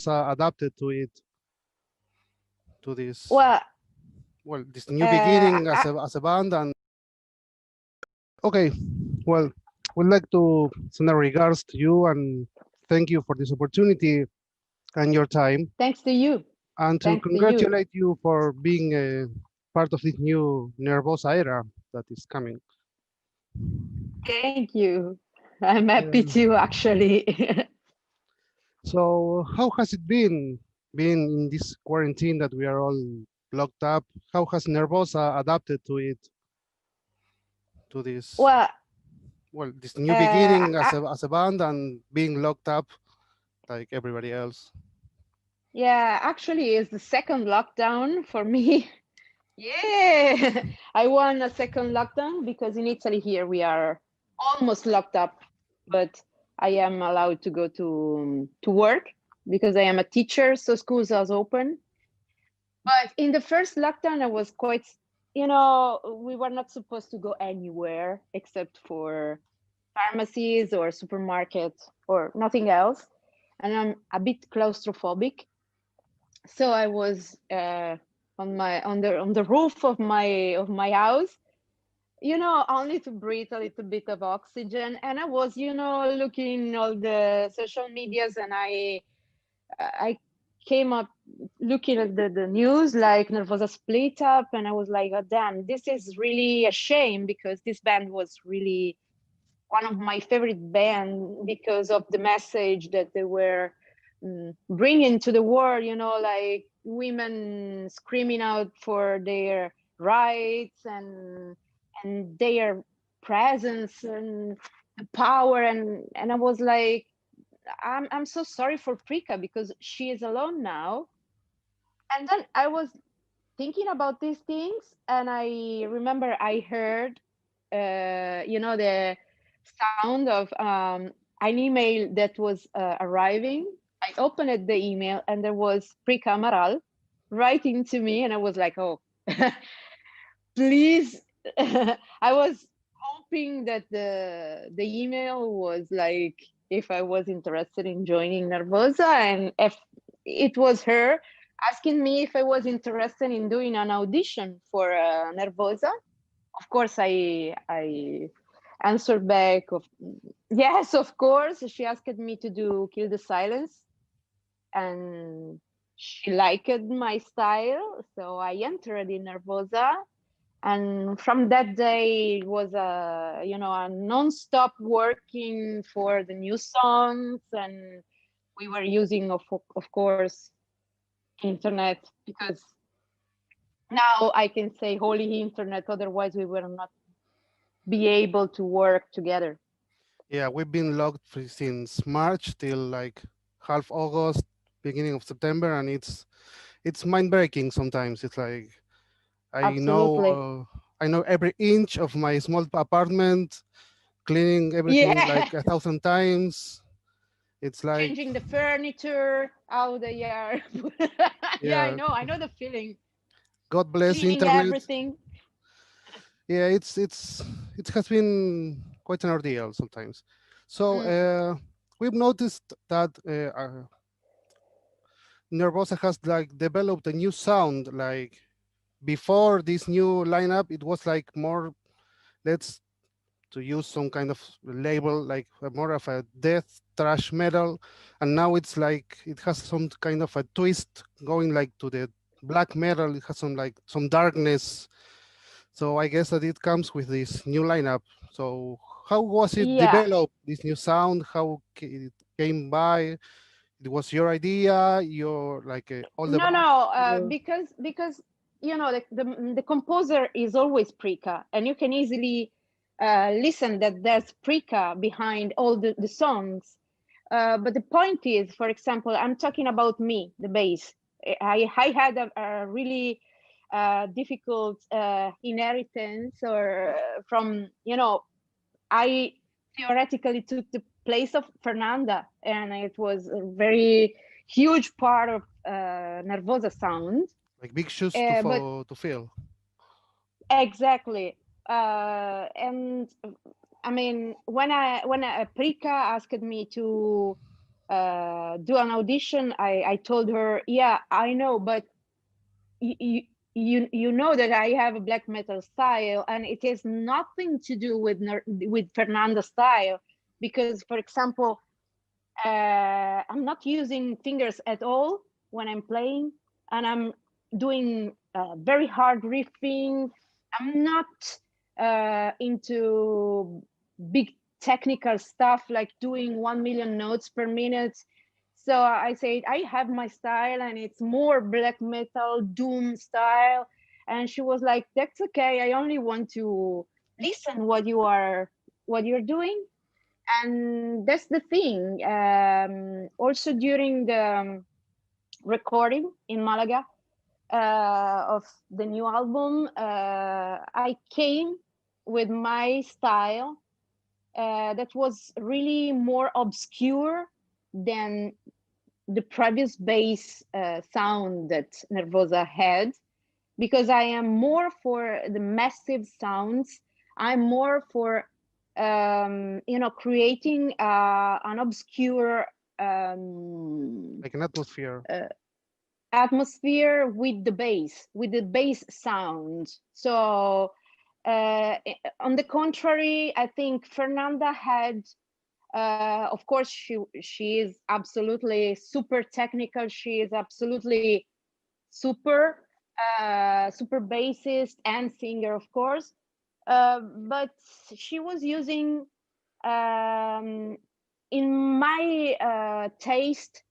adapted to it, to this Well, this new beginning as a band. And okay, well, we'd like to send our regards to you and thank you for this opportunity and your time, thanks to you. and to Thanks to you. congratulate you for being a part of this new Nervosa era that is coming. Thank you. I'm happy too, actually. So how has it been in this quarantine that we are all locked up? How has Nervosa adapted to it, to this Well, this new beginning as a band and being locked up like everybody else? yeah, actually, it's the second lockdown for me. Yeah, I won a second lockdown because in Italy here we are almost locked up, but I am allowed to go to work because I am a teacher, so schools are open. But in the first lockdown, I was quite, we were not supposed to go anywhere except for pharmacies or supermarkets or nothing else. And I'm a bit claustrophobic. So I was on the roof of my house, only to breathe a little bit of oxygen. And I was, looking all the social medias, and I came up looking at the news, like Nervosa split up, and I was like, oh, damn, this is really a shame, because this band was really one of my favorite bands because of the message that they were bringing to the world, like women screaming out for their rights and their presence and power, and I was like, I'm so sorry for Prika because she is alone now. And then I was thinking about these things, and I remember I heard the sound of an email that was arriving. I opened the email, and there was Prika Amaral writing to me, and I was like, oh, please. I was hoping that the email was like if I was interested in joining Nervosa, and if it was her asking me if I was interested in doing an audition for Nervosa. Of course, I answered back of yes, of course. She asked me to do Kill the Silence, and she liked my style, so I entered in Nervosa. And from that day, it was a non-stop working for the new songs, and we were using of course internet, because now I can say holy internet, otherwise we will not be able to work together. Yeah, we've been locked since March till like half August, beginning of September, and it's mind-breaking sometimes. It's like I know every inch of my small apartment, cleaning everything like 1,000 times. It's like changing the furniture, how they are. Yeah, I know the feeling. God bless cleaning internet. Everything. Yeah, it has been quite an ordeal sometimes. So we've noticed that Nervosa has like developed a new sound. Like before this new lineup, it was like more, let's to use some kind of label, like more of a death thrash metal, and now it's like it has some kind of a twist going like to the black metal. It has some darkness. So I guess that it comes with this new lineup. So how was it developed, this new sound? How it came by? It was your idea, your like all the because the composer is always Prika, and you can easily listen that there's Prika behind all the songs. But the point is, for example, I'm talking about me, the bass. I had a really difficult inheritance, or from, I theoretically took the place of Fernanda, and it was a very huge part of Nervosa sound. Like big shoes But to fill. exactly, and I mean, when Prika asked me to do an audition, I told her, yeah, I know, but you know that I have a black metal style, and it has nothing to do with Fernanda's style, because, for example, I'm not using fingers at all when I'm playing, and I'm doing very hard riffing. I'm not into big technical stuff like doing 1 million notes per minute. So I said I have my style, and it's more black metal doom style. And she was like, "That's okay. I only want to listen what you're doing." And that's the thing. Also during the recording in Malaga of the new album, I came with my style that was really more obscure than the previous bass sound that Nervosa had, because I am more for the massive sounds. I'm more for creating an obscure Like an atmosphere. Atmosphere with the bass sound. So on the contrary, I think Fernanda had, of course, she is absolutely super technical. She is absolutely super super bassist and singer, of course. But she was using, in my taste,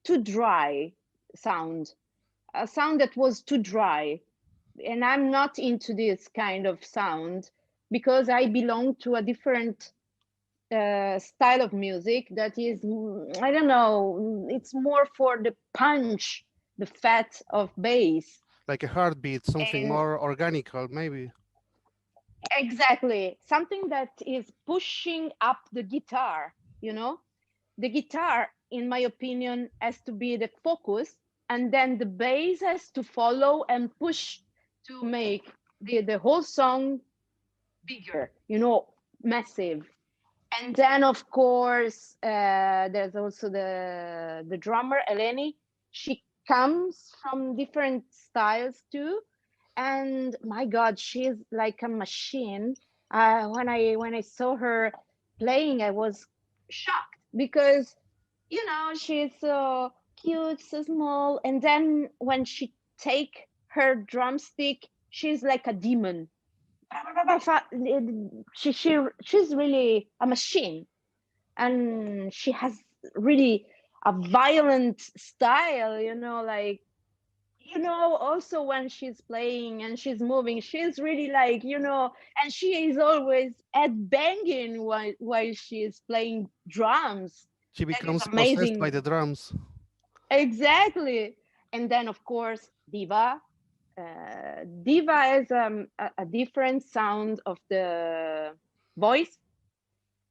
too dry sound, a sound that was too dry. And I'm not into this kind of sound, because I belong to a different style of music that is, I don't know, it's more for the punch, the fat of bass. Like a heartbeat, something And more organical, maybe. exactly, something that is pushing up the guitar, the guitar, in my opinion, has to be the focus, and then the bass has to follow and push to make the whole song bigger, massive. And then, of course, there's also the drummer Eleni. She comes from different styles too, and my God, she's like a machine. When I saw her playing, I was shocked, because she's so cute, so small, and then when she take her drumstick, she's like a demon. She's really a machine, and she has really a violent style, like, also when she's playing and she's moving, she's really like, and she is always at banging while she is playing drums. She That is becomes possessed by amazing. the drums. Exactly. And then, of course, Diva. Diva has a different sound of the voice,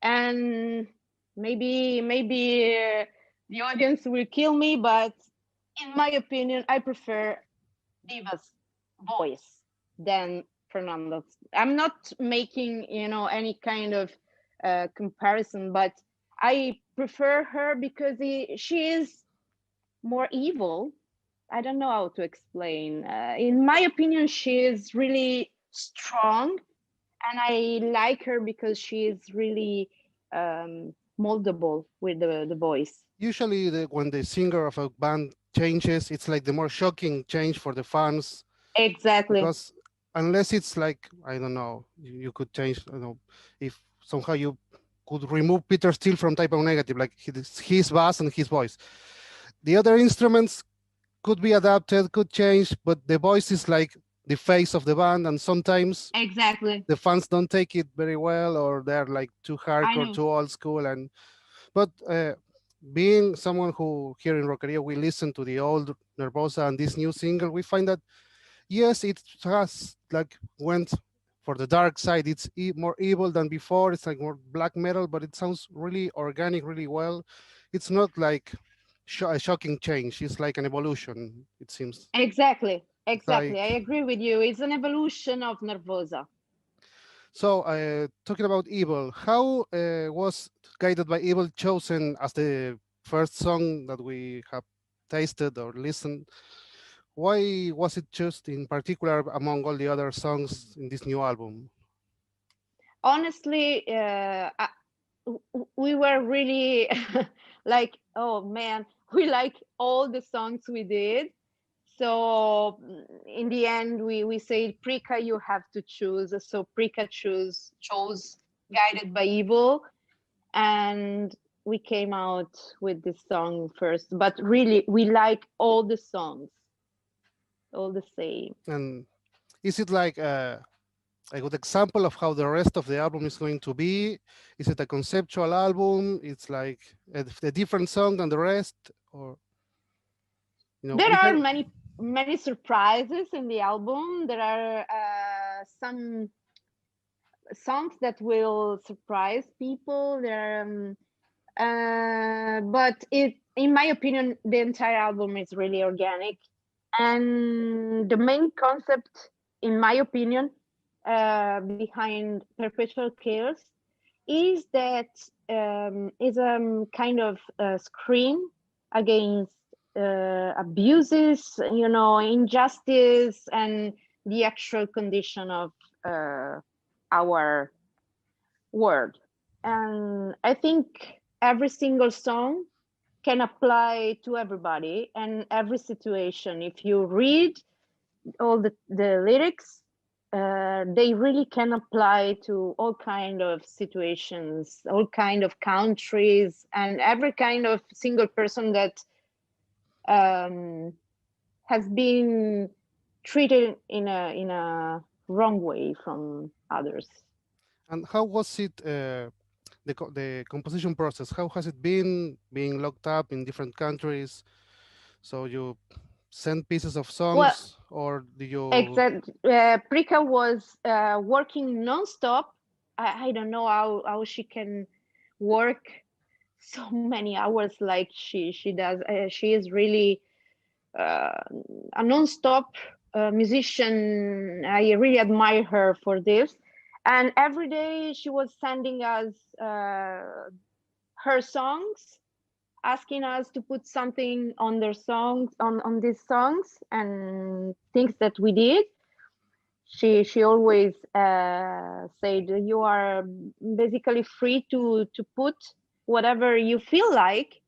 and maybe the audience will kill me, but in my opinion, I prefer Diva's voice than Fernando's. I'm not making any kind of comparison, but I prefer her because she is more evil. I don't know how to explain. In my opinion, she is really strong, and I like her because she is really moldable with the voice. Usually, when the singer of a band changes, it's like the more shocking change for the fans, Exactly. because unless it's like, I don't know, you could change, if somehow you could remove Peter Steele from Type O Negative, like his bass and his voice. The other instruments could be adapted, could change, but the voice is like the face of the band, and sometimes Exactly. the fans don't take it very well, or they're like too I hardcore, know. too old school, and But being someone who here in Rockeria, we listen to the old Nervosa and this new single, we find that yes, it has like went for the dark side. It's more evil than before. It's like more black metal, but it sounds really organic, really well. It's not like a shocking change. It's like an evolution, it seems. Exactly, It's exactly. I like, agree with you. It's an evolution of Nervosa. so talking about evil, how was Guided by Evil chosen as the first song that we have tasted or listened? Why was it chosen in particular among all the other songs in this new album? Honestly, we were really like, oh man, we like all the songs we did. So in the end, we said, Prika, you have to choose. So Prika chose Guided by Evil, and we came out with this song first. But really, we like all the songs, all the same. And is it like a good example of how the rest of the album is going to be? Is it a conceptual album? It's like a different song than the rest, or There we are heard. many surprises in the album. There are some songs that will surprise people. But in my opinion, the entire album is really organic, and the main concept, in my opinion, behind Perpetual Chaos is that is a kind of scream against abuses, injustice, and the actual condition of our world. And I think every single song can apply to everybody and every situation. If you read all the lyrics, they really can apply to all kind of situations, all kind of countries, and every kind of single person that um, has been treated in a wrong way from others. And how was it? The composition process. How has it been being locked up in different countries? So you send pieces of Well, songs, or do you? exact. Prika was working nonstop. I don't know how she can work so many hours like she does. She is really uh, a nonstop musician. I really admire her for this. And every day she was sending us her songs, asking us to put something on their songs, on these songs, and things that we did. She always said, you are basically free to put whatever you feel like.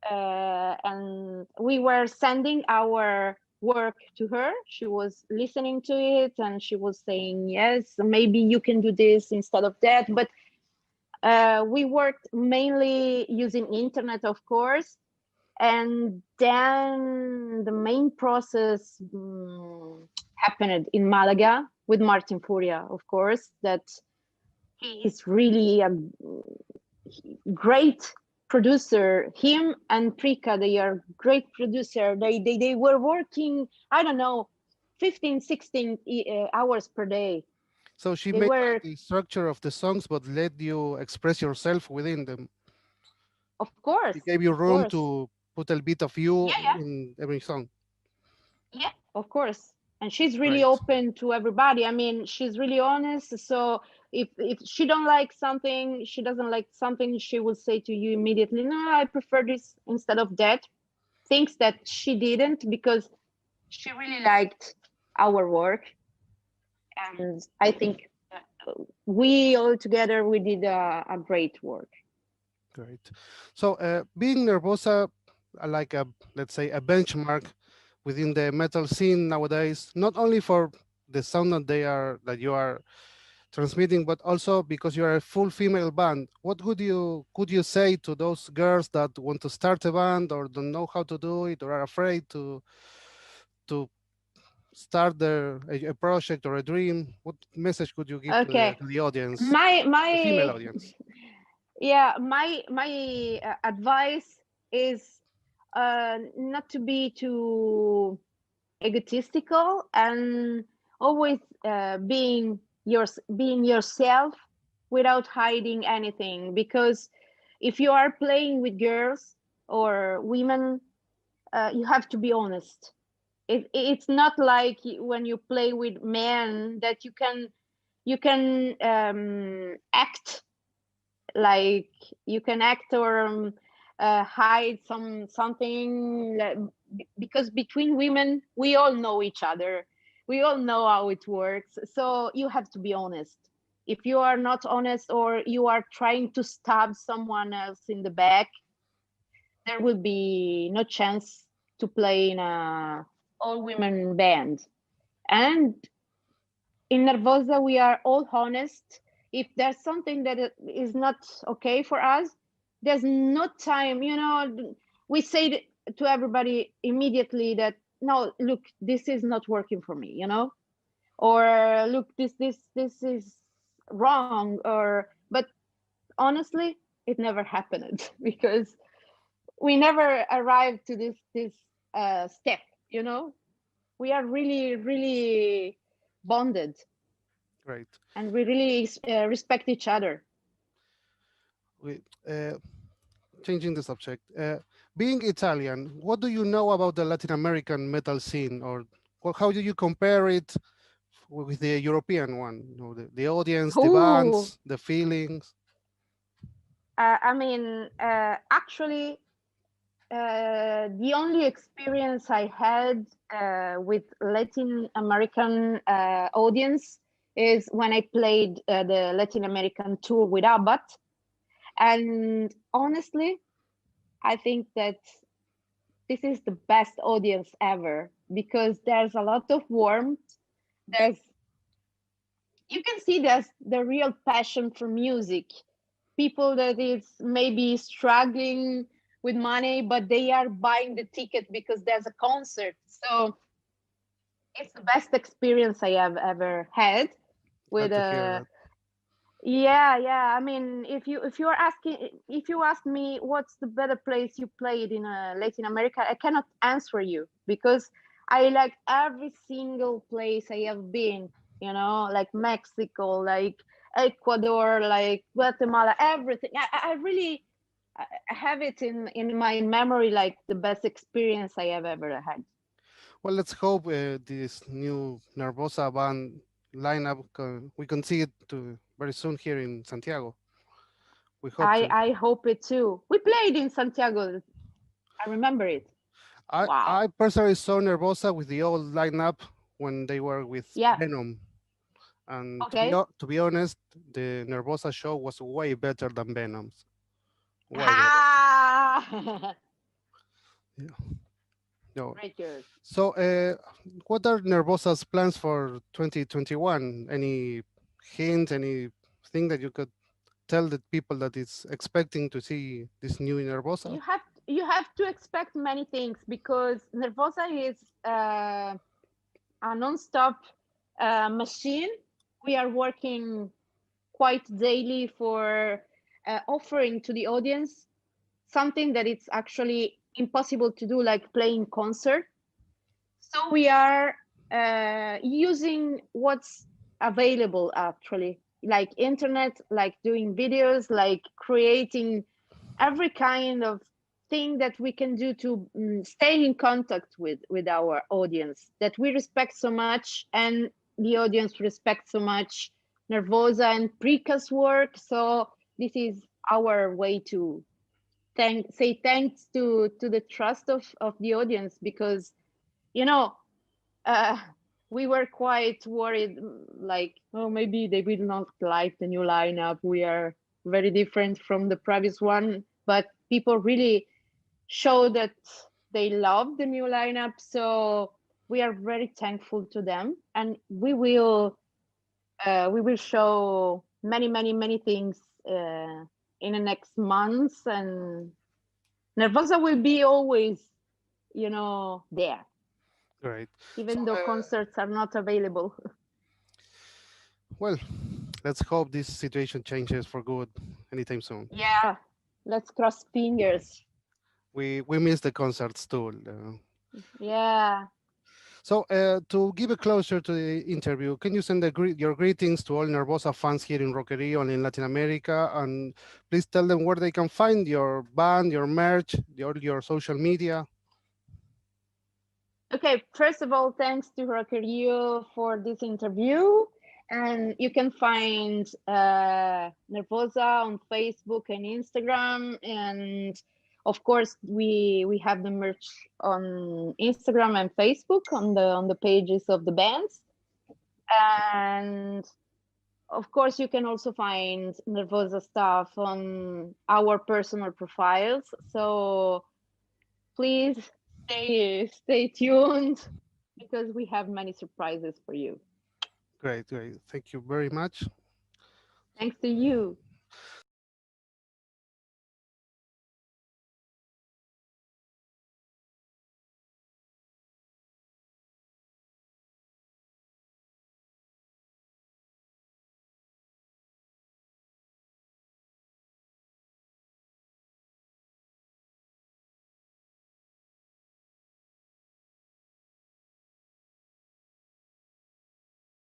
And we were sending our work to her. She was listening to it, and she was saying, yes, maybe you can do this instead of that. But we worked mainly using internet, of course. And then the main process happened in Malaga with Martin Furia, of course, that he is really a great producer. Him and Prika, they are great producer. They were working, I don't know, 15, 16 hours per day. So she They made like were, the structure of the songs, but let you express yourself within them. of course, She gave you of room course. to put a bit of you Yeah, yeah, in every song. yeah, of course. And she's really Great. open to everybody. I mean, she's really honest. So if she don't like something, she doesn't like something, she will say to you immediately, no, I prefer this instead of that. Things that she didn't, because she really liked our work. And I think we all together, we did a great work. Great. So being Nervosa, like a, let's say, a benchmark within the metal scene nowadays, not only for the sound that you are transmitting, but also because you are a full female band. What could you say to those girls that want to start a band or don't know how to do it or are afraid to start a project or a dream? What message could you give to Okay. the audience, my the female my audience? Yeah, my advice is not to be too egotistical, and always being yourself without hiding anything, because if you are playing with girls or women, you have to be honest. It's not like when you play with men that you can act, like you can act or hide something because between women we all know each other, we all know how it works, so you have to be honest. If you are not honest, or you are trying to stab someone else in the back, there will be no chance to play in a all women band. And in Nervosa, we are all honest. If there's something that is not okay for us, there's no time. We say to everybody immediately that no, look, this is not working for me. Or look, this is wrong. Or but honestly, it never happened because we never arrived to this step. You know, we are really really bonded, Great. and we really respect each other. We, changing the subject. Being Italian, what do you know about the Latin American metal scene, or how do you compare it with the European one? The audience, the Ooh, bands, the feelings. I mean, actually, the only experience I had with Latin American audience is when I played the Latin American tour with Abbat. And honestly, I think that this is the best audience ever, because there's a lot of warmth. There's You can see there's the real passion for music. People that is maybe struggling with money, but they are buying the ticket because there's a concert. So it's the best experience I have ever had Glad with to hear a. that. Yeah. I mean, if you ask me what's the better place you played in Latin America, I cannot answer you, because I like every single place I have been. Like Mexico, like Ecuador, like Guatemala, everything. I really I have it in my memory, like the best experience I have ever had. Well, let's hope this new Nervosa band lineup, we can see it very soon here in Santiago. We hope I to. I hope it too. We played in Santiago. I remember it. Wow. I personally saw Nervosa with the old lineup when they were with Yeah. Venom. And Okay. to be honest, the Nervosa show was way better than Venom's. Way better. Ah! Yeah. No. Great girl. So, what are Nervosa's plans for 2021? Any hint, anything that you could tell the people that is expecting to see this new Nervosa? You have to expect many things, because Nervosa is a non-stop machine. We are working quite daily for offering to the audience something that it's actually impossible to do, like playing concert. So we are using what's available, actually, like internet, like doing videos, like creating every kind of thing that we can do to stay in contact with our audience that we respect so much, and the audience respects so much Nervosa and Prika's work. So this is our way to say thanks to the trust of the audience, because you know uh, we were quite worried, like, oh, maybe they will not like the new lineup. We are very different from the previous one, but people really show that they love the new lineup. So we are very thankful to them, and we will show many, many, many things in the next months, and Nervosa will be always, there, Great. So, even though concerts are not available. well, let's hope this situation changes for good anytime soon. Yeah, let's cross fingers. We miss the concerts too. Yeah. So to give a closure to the interview, can you send your greetings to all Nervosa fans here in Roquerio and in Latin America, and please tell them where they can find your band, your merch, your social media. Okay, first of all, thanks to Roquerio for this interview. And you can find Nervosa on Facebook and Instagram. And of course, we have the merch on Instagram and Facebook on the pages of the bands. And of course, you can also find Nervosa stuff on our personal profiles. So please stay tuned because we have many surprises for you. Great, great. Thank you very much. Thanks to you.